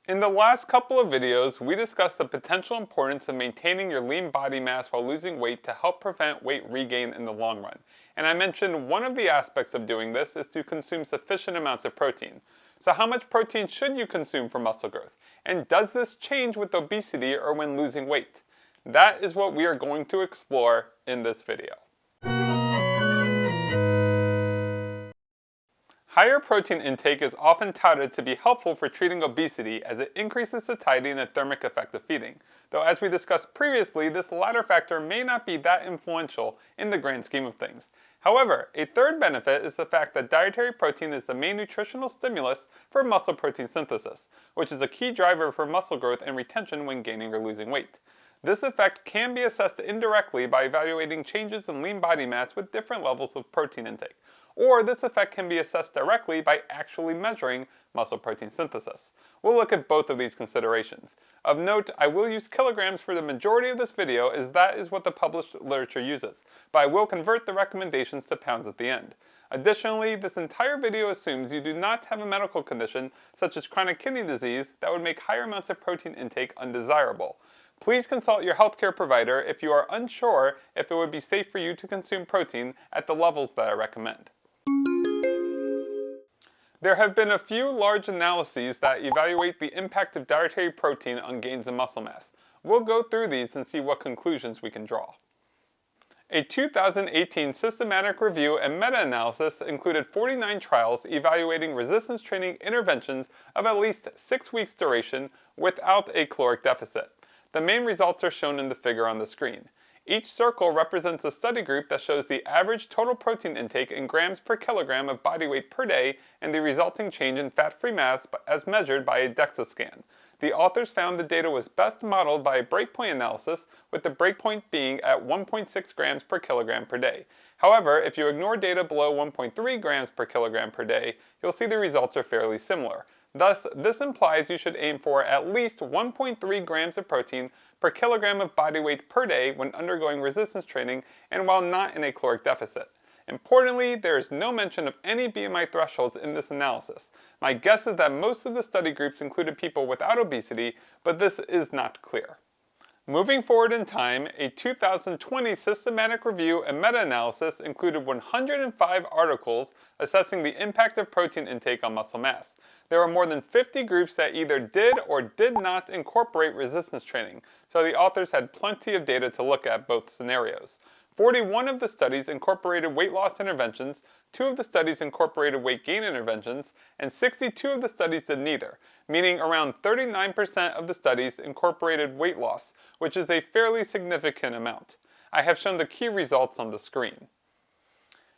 In the last couple of videos, we discussed the potential importance of maintaining your lean body mass while losing weight to help prevent weight regain in the long run. And I mentioned one of the aspects of doing this is to consume sufficient amounts of protein. So how much protein should you consume for muscle growth? And does this change with obesity or when losing weight? That is what we are going to explore in this video. Higher protein intake is often touted to be helpful for treating obesity as it increases satiety and the thermic effect of feeding, though as we discussed previously, this latter factor may not be that influential in the grand scheme of things. However, a third benefit is the fact that dietary protein is the main nutritional stimulus for muscle protein synthesis, which is a key driver for muscle growth and retention when gaining or losing weight. This effect can be assessed indirectly by evaluating changes in lean body mass with different levels of protein intake. Or this effect can be assessed directly by actually measuring muscle protein synthesis. We'll look at both of these considerations. Of note, I will use kilograms for the majority of this video as that is what the published literature uses, but I will convert the recommendations to pounds at the end. Additionally, this entire video assumes you do not have a medical condition such as chronic kidney disease that would make higher amounts of protein intake undesirable. Please consult your healthcare provider if you are unsure if it would be safe for you to consume protein at the levels that I recommend. There have been a few large analyses that evaluate the impact of dietary protein on gains in muscle mass. We'll go through these and see what conclusions we can draw. A 2018 systematic review and meta-analysis included 49 trials evaluating resistance training interventions of at least 6 weeks duration without a caloric deficit. The main results are shown in the figure on the screen. Each circle represents a study group that shows the average total protein intake in grams per kilogram of body weight per day and the resulting change in fat-free mass as measured by a DEXA scan. The authors found the data was best modeled by a breakpoint analysis, with the breakpoint being at 1.6 grams per kilogram per day. However, if you ignore data below 1.3 grams per kilogram per day, you'll see the results are fairly similar. Thus, this implies you should aim for at least 1.3 grams of protein per kilogram of body weight per day when undergoing resistance training and while not in a caloric deficit. Importantly, there is no mention of any BMI thresholds in this analysis. My guess is that most of the study groups included people without obesity, but this is not clear. Moving forward in time, a 2020 systematic review and meta-analysis included 105 articles assessing the impact of protein intake on muscle mass. There were more than 50 groups that either did or did not incorporate resistance training, so the authors had plenty of data to look at both scenarios. 41 of the studies incorporated weight loss interventions, 2 of the studies incorporated weight gain interventions, and 62 of the studies did neither, meaning around 39% of the studies incorporated weight loss, which is a fairly significant amount. I have shown the key results on the screen.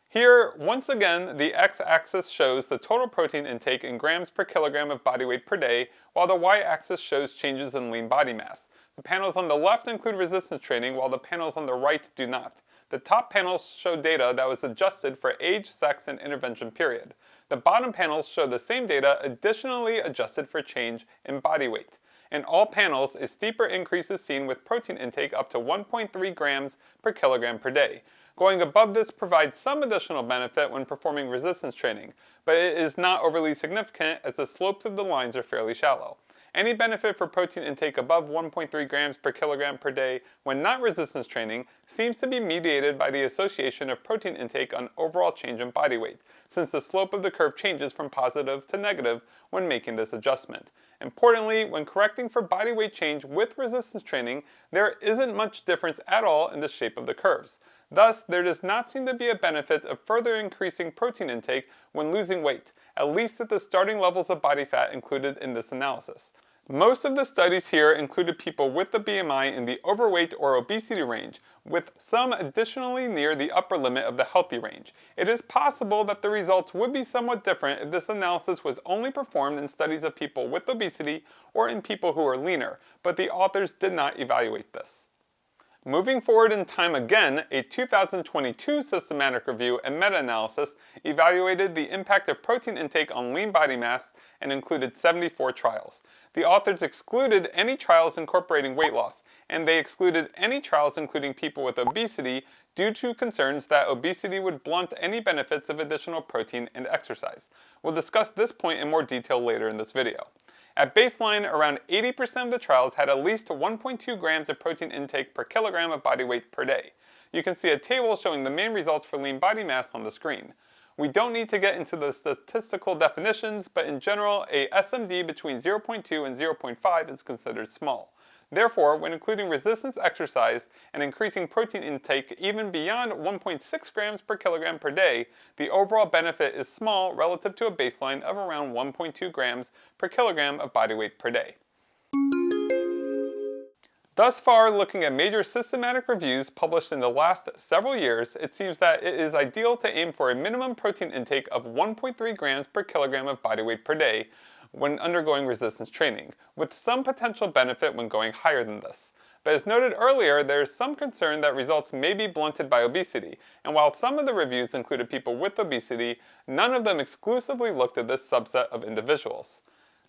Here, once again, the x-axis shows the total protein intake in grams per kilogram of body weight per day, while the y-axis shows changes in lean body mass. The panels on the left include resistance training, while the panels on the right do not. The top panels show data that was adjusted for age, sex, and intervention period. The bottom panels show the same data additionally adjusted for change in body weight. In all panels, a steeper increase is seen with protein intake up to 1.3 grams per kilogram per day. Going above this provides some additional benefit when performing resistance training, but it is not overly significant as the slopes of the lines are fairly shallow. Any benefit for protein intake above 1.3 grams per kilogram per day when not resistance training seems to be mediated by the association of protein intake on overall change in body weight, since the slope of the curve changes from positive to negative when making this adjustment. Importantly, when correcting for body weight change with resistance training, there isn't much difference at all in the shape of the curves. Thus, there does not seem to be a benefit of further increasing protein intake when losing weight, at least at the starting levels of body fat included in this analysis. Most of the studies here included people with the BMI in the overweight or obesity range, with some additionally near the upper limit of the healthy range. It is possible that the results would be somewhat different if this analysis was only performed in studies of people with obesity or in people who are leaner, but the authors did not evaluate this. Moving forward in time again, a 2022 systematic review and meta-analysis evaluated the impact of protein intake on lean body mass and included 74 trials. The authors excluded any trials incorporating weight loss, and they excluded any trials including people with obesity due to concerns that obesity would blunt any benefits of additional protein and exercise. We'll discuss this point in more detail later in this video. At baseline, around 80% of the trials had at least 1.2 grams of protein intake per kilogram of body weight per day. You can see a table showing the main results for lean body mass on the screen. We don't need to get into the statistical definitions, but in general, a SMD between 0.2 and 0.5 is considered small. Therefore, when including resistance exercise and increasing protein intake even beyond 1.6 grams per kilogram per day, the overall benefit is small relative to a baseline of around 1.2 grams per kilogram of body weight per day. Thus far, looking at major systematic reviews published in the last several years, it seems that it is ideal to aim for a minimum protein intake of 1.3 grams per kilogram of body weight per day when undergoing resistance training, with some potential benefit when going higher than this. But as noted earlier, there is some concern that results may be blunted by obesity, and while some of the reviews included people with obesity, none of them exclusively looked at this subset of individuals.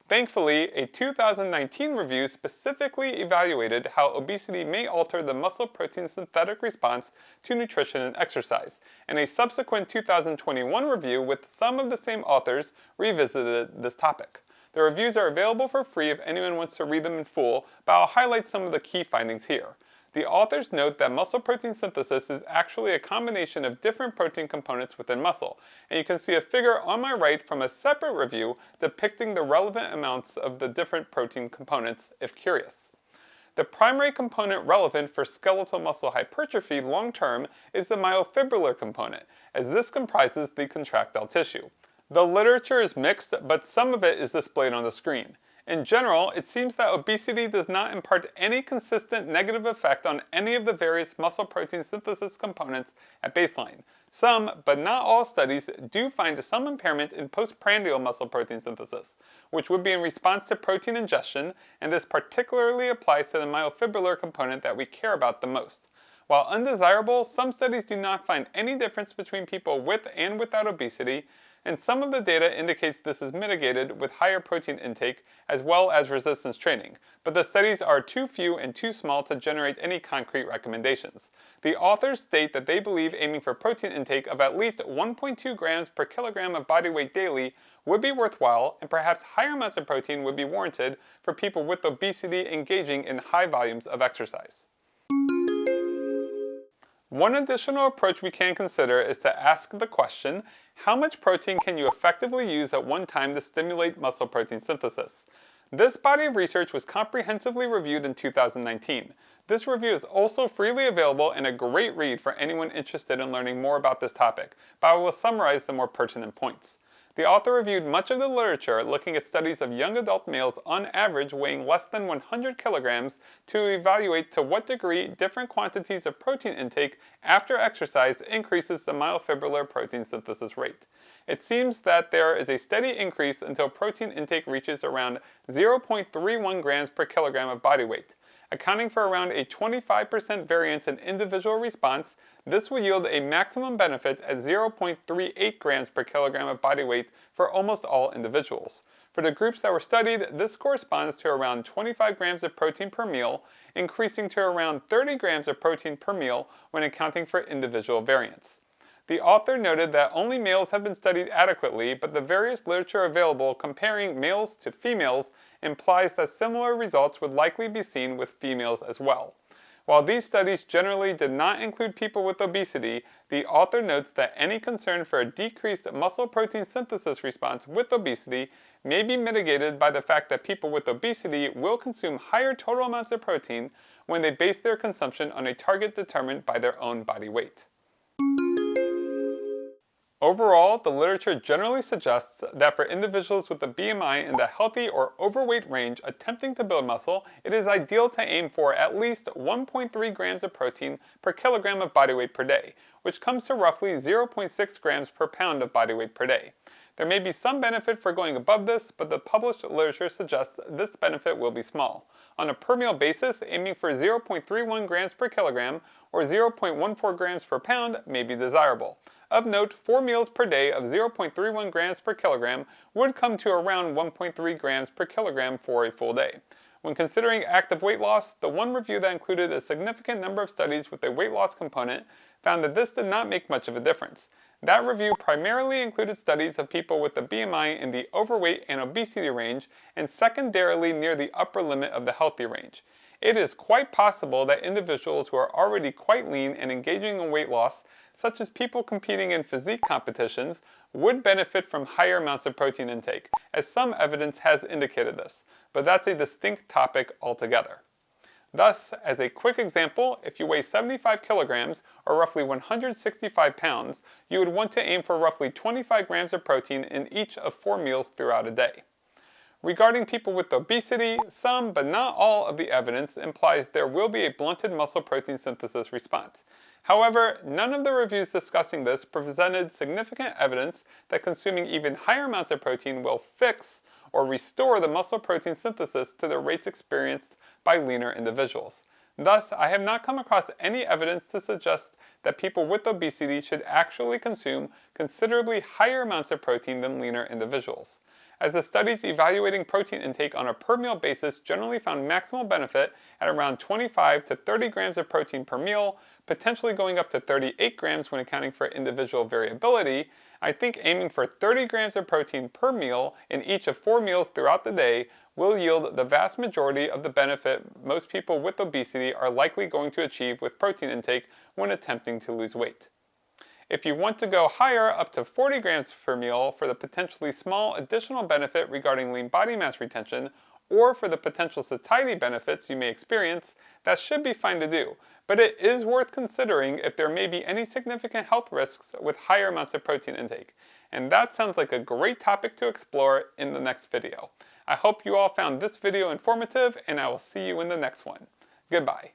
Thankfully, a 2019 review specifically evaluated how obesity may alter the muscle protein synthetic response to nutrition and exercise, and a subsequent 2021 review with some of the same authors revisited this topic. The reviews are available for free if anyone wants to read them in full, but I'll highlight some of the key findings here. The authors note that muscle protein synthesis is actually a combination of different protein components within muscle, and you can see a figure on my right from a separate review depicting the relevant amounts of the different protein components if curious. The primary component relevant for skeletal muscle hypertrophy long-term is the myofibrillar component, as this comprises the contractile tissue. The literature is mixed, but some of it is displayed on the screen. In general, it seems that obesity does not impart any consistent negative effect on any of the various muscle protein synthesis components at baseline. Some, but not all studies, do find some impairment in postprandial muscle protein synthesis, which would be in response to protein ingestion, and this particularly applies to the myofibrillar component that we care about the most. While undesirable, some studies do not find any difference between people with and without obesity, and some of the data indicates this is mitigated with higher protein intake as well as resistance training, but the studies are too few and too small to generate any concrete recommendations. The authors state that they believe aiming for protein intake of at least 1.2 grams per kilogram of body weight daily would be worthwhile, and perhaps higher amounts of protein would be warranted for people with obesity engaging in high volumes of exercise. One additional approach we can consider is to ask the question, how much protein can you effectively use at one time to stimulate muscle protein synthesis? This body of research was comprehensively reviewed in 2019. This review is also freely available and a great read for anyone interested in learning more about this topic, but I will summarize the more pertinent points. The author reviewed much of the literature looking at studies of young adult males on average weighing less than 100 kilograms to evaluate to what degree different quantities of protein intake after exercise increases the myofibrillar protein synthesis rate. It seems that there is a steady increase until protein intake reaches around 0.31 grams per kilogram of body weight. Accounting for around a 25% variance in individual response, this will yield a maximum benefit at 0.38 grams per kilogram of body weight for almost all individuals. For the groups that were studied, this corresponds to around 25 grams of protein per meal, increasing to around 30 grams of protein per meal when accounting for individual variance. The author noted that only males have been studied adequately, but the various literature available comparing males to females implies that similar results would likely be seen with females as well. While these studies generally did not include people with obesity, the author notes that any concern for a decreased muscle protein synthesis response with obesity may be mitigated by the fact that people with obesity will consume higher total amounts of protein when they base their consumption on a target determined by their own body weight. Overall, the literature generally suggests that for individuals with a BMI in the healthy or overweight range attempting to build muscle, it is ideal to aim for at least 1.3 grams of protein per kilogram of body weight per day, which comes to roughly 0.6 grams per pound of body weight per day. There may be some benefit for going above this, but the published literature suggests this benefit will be small. On a per meal basis, aiming for 0.31 grams per kilogram or 0.14 grams per pound may be desirable. Of note, 4 meals per day of 0.31 grams per kilogram would come to around 1.3 grams per kilogram for a full day. When considering active weight loss, the one review that included a significant number of studies with a weight loss component found that this did not make much of a difference. That review primarily included studies of people with a BMI in the overweight and obesity range and secondarily near the upper limit of the healthy range. It is quite possible that individuals who are already quite lean and engaging in weight loss, such as people competing in physique competitions, would benefit from higher amounts of protein intake, as some evidence has indicated this, but that's a distinct topic altogether. Thus, as a quick example, if you weigh 75 kilograms, or roughly 165 pounds, you would want to aim for roughly 25 grams of protein in each of 4 meals throughout a day. Regarding people with obesity, some but not all of the evidence implies there will be a blunted muscle protein synthesis response. However, none of the reviews discussing this presented significant evidence that consuming even higher amounts of protein will fix or restore the muscle protein synthesis to the rates experienced by leaner individuals. Thus, I have not come across any evidence to suggest that people with obesity should actually consume considerably higher amounts of protein than leaner individuals, as the studies evaluating protein intake on a per meal basis generally found maximal benefit at around 25 to 30 grams of protein per meal, potentially going up to 38 grams when accounting for individual variability. I think aiming for 30 grams of protein per meal in each of 4 meals throughout the day will yield the vast majority of the benefit most people with obesity are likely going to achieve with protein intake when attempting to lose weight. If you want to go higher, up to 40 grams per meal for the potentially small additional benefit regarding lean body mass retention, or for the potential satiety benefits you may experience, that should be fine to do. But it is worth considering if there may be any significant health risks with higher amounts of protein intake. And that sounds like a great topic to explore in the next video. I hope you all found this video informative, and I will see you in the next one. Goodbye.